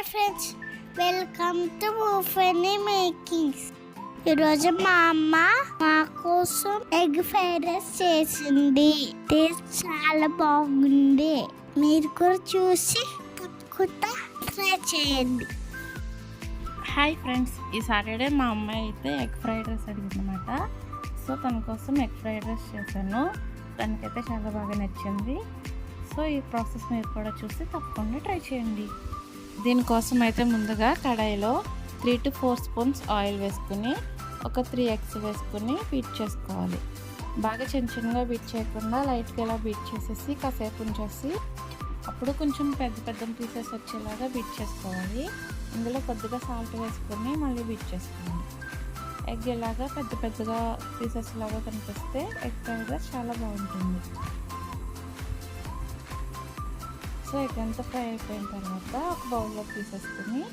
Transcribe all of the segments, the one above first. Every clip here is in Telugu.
Friends, welcome to Funny Makings. ఈరోజు మా అమ్మ మా కోసం ఎగ్ ఫ్రైడ్ రైస్ చేసింది. టేస్ట్ చాలా బాగుంది. మీరు కూడా చూసి తప్పకుండా ట్రై చేయండి. హాయ్ ఫ్రెండ్స్, ఈ సాటర్డే మా అమ్మాయి అయితే ఎగ్ ఫ్రైడ్ రైస్ అడిగిందన్నమాట. సో తన కోసం ఎగ్ ఫ్రైడ్ రైస్ చేశాను. తనకైతే చాలా బాగా నచ్చింది. సో ఈ ప్రాసెస్ మీరు కూడా చూసి తప్పకుండా ట్రై చేయండి. దీనికోసం అయితే ముందుగా కడాయిలో 3 to 4 స్పూన్స్ ఆయిల్ వేసుకుని ఒక 3 eggs వేసుకుని బీట్ చేసుకోవాలి. బాగా చిన్నగా బీట్ చేయకుండా లైట్గా ఇలా బీట్ చేసేసి కాసేపు ఉంచేసి అప్పుడు కొంచెం పెద్ద పీసెస్ వచ్చేలాగా బీట్ చేసుకోవాలి. ఇందులో కొద్దిగా సాల్ట్ వేసుకొని మళ్ళీ బీట్ చేసుకోండి. ఎగ్ ఇలాగా పెద్దగా పీసెస్ లాగా కనిపిస్తే ఎగ్ ఫ్రైడ్ రైస్ చాలా బాగుంటుంది. సో ఎగ్ అంతా ఫ్రై అయిపోయిన తర్వాత ఒక బౌల్లో తీసేసుకొని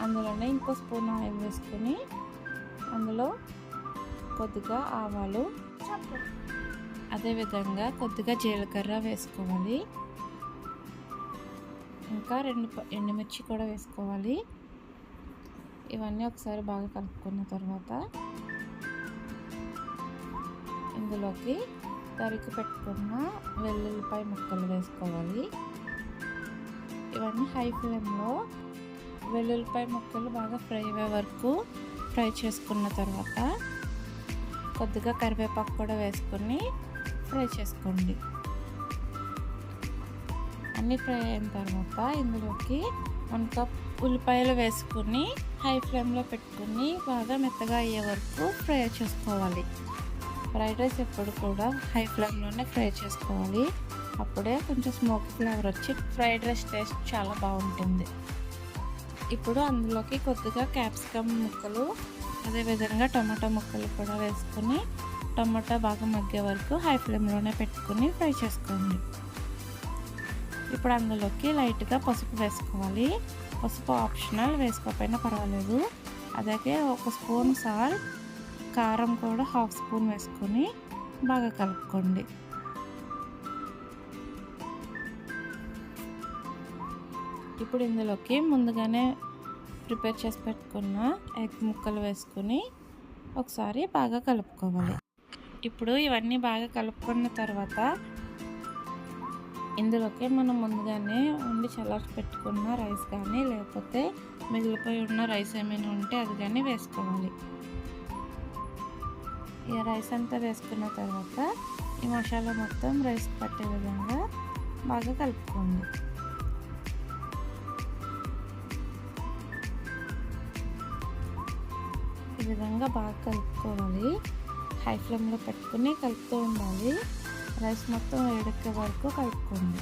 అందులోనే ఇంకో స్పూన్ ఆయిల్ వేసుకొని అందులో కొద్దిగా ఆవాలు, అదేవిధంగా కొద్దిగా జీలకర్ర వేసుకోవాలి. ఇంకా 2 ఎండుమిర్చి కూడా వేసుకోవాలి. ఇవన్నీ ఒకసారి బాగా కలుపుకున్న తర్వాత ఇందులోకి తరిగి పెట్టుకున్న వెల్లుల్లిపాయ ముక్కలు వేసుకోవాలి. ఇవన్నీ హై ఫ్లేమ్లో వెల్లుల్లిపాయ ముక్కలు బాగా ఫ్రై అయ్యే వరకు ఫ్రై చేసుకున్న తర్వాత కొద్దిగా కరివేపాకు కూడా వేసుకొని ఫ్రై చేసుకోండి. అన్నీ ఫ్రై అయిన తర్వాత ఇందులోకి 1 కప్ ఉల్లిపాయలు వేసుకొని హై ఫ్లేమ్లో పెట్టుకుని బాగా మెత్తగా అయ్యే వరకు ఫ్రై చేసుకోవాలి. ఫ్రైడ్ రైస్ ఎప్పుడు కూడా హై ఫ్లేమ్లోనే ఫ్రై చేసుకోవాలి. అప్పుడే కొంచెం స్మోకీ ఫ్లేవర్ వచ్చి ఫ్రైడ్ రైస్ టేస్ట్ చాలా బాగుంటుంది. ఇప్పుడు అందులోకి కొద్దిగా క్యాప్సికమ్ ముక్కలు, అదేవిధంగా టమాటా ముక్కలు కూడా వేసుకొని టమాటా బాగా మగ్గే వరకు హై ఫ్లేమ్లోనే పెట్టుకుని ఫ్రై చేసుకోండి. ఇప్పుడు అందులోకి లైట్గా పసుపు వేసుకోవాలి. పసుపు ఆప్షనల్, వేసుకోకపోయినా పర్వాలేదు. అలాగే 1 స్పూన్ సాల్ట్, కారం కూడా 1/2 స్పూన్ వేసుకొని బాగా కలుపుకోండి. ఇప్పుడు ఇందులోకి ముందుగానే ప్రిపేర్ చేసి పెట్టుకున్న ఎగ్ ముక్కలు వేసుకొని ఒకసారి బాగా కలుపుకోవాలి. ఇప్పుడు ఇవన్నీ బాగా కలుపుకున్న తర్వాత ఇందులోకి మనం ముందుగానే వండి చల్లార్చి పెట్టుకున్న రైస్ కానీ లేకపోతే మిగిలిపోయి ఉన్న రైస్ ఏమైనా ఉంటే అది కానీ వేసుకోవాలి. ఈ రైస్ అంతా వేసుకున్న తర్వాత ఈ మసాలా మొత్తం రైస్ పట్టే విధంగా బాగా కలుపుకోండి. ఈ విధంగా బాగా కలుపుకోవాలి. హై ఫ్లేమ్లో పెట్టుకుని కలుపుతూ ఉండాలి. రైస్ మొత్తం వేడెక్కే వరకు కలుపుకోండి.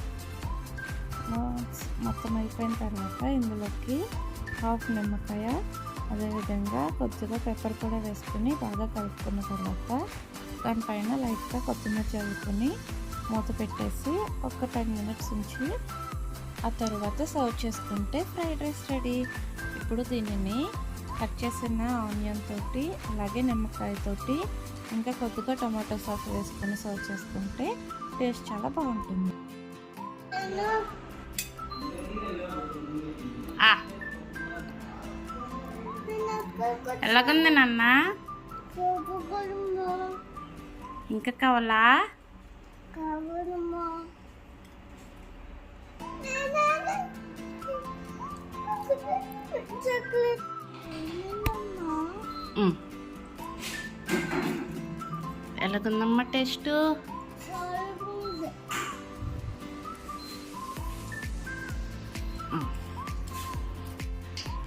మొత్తం అయిపోయిన తర్వాత ఇందులోకి 1/2 నిమ్మకాయ, అదేవిధంగా కొద్దిగా పెప్పర్ కూడా వేసుకుని బాగా కలుపుకున్న తర్వాత దానిపైన లైట్గా కొత్తిమీర చల్లుకొని మూత పెట్టేసి ఒక 10 minutes ఉంచి ఆ తర్వాత సర్వ్ చేసుకుంటే ఫ్రైడ్ రైస్ రెడీ. ఇప్పుడు దీనిని కట్ చేసిన ఆనియన్ తోటి, అలాగే నిమ్మకాయ తోటి, ఇంకా కొద్దిగా టమాటో సాస్ వేసుకొని సర్వ్ చేసుకుంటే టేస్ట్ చాలా బాగుంటుంది. ఎలాగుంది నాన్న? ఇంకా కావాలా? ఎలాగుందమ్మా టేస్ట్?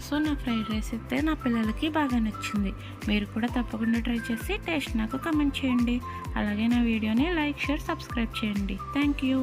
సో నా ఫ్రైడ్ రైస్ అయితే నా పిల్లలకి బాగా నచ్చింది. మీరు కూడా తప్పకుండా ట్రై చేసి టేస్ట్ నాకు కమెంట్ చేయండి. అలాగే నా వీడియోని లైక్, షేర్, సబ్స్క్రైబ్ చేయండి. Thank you.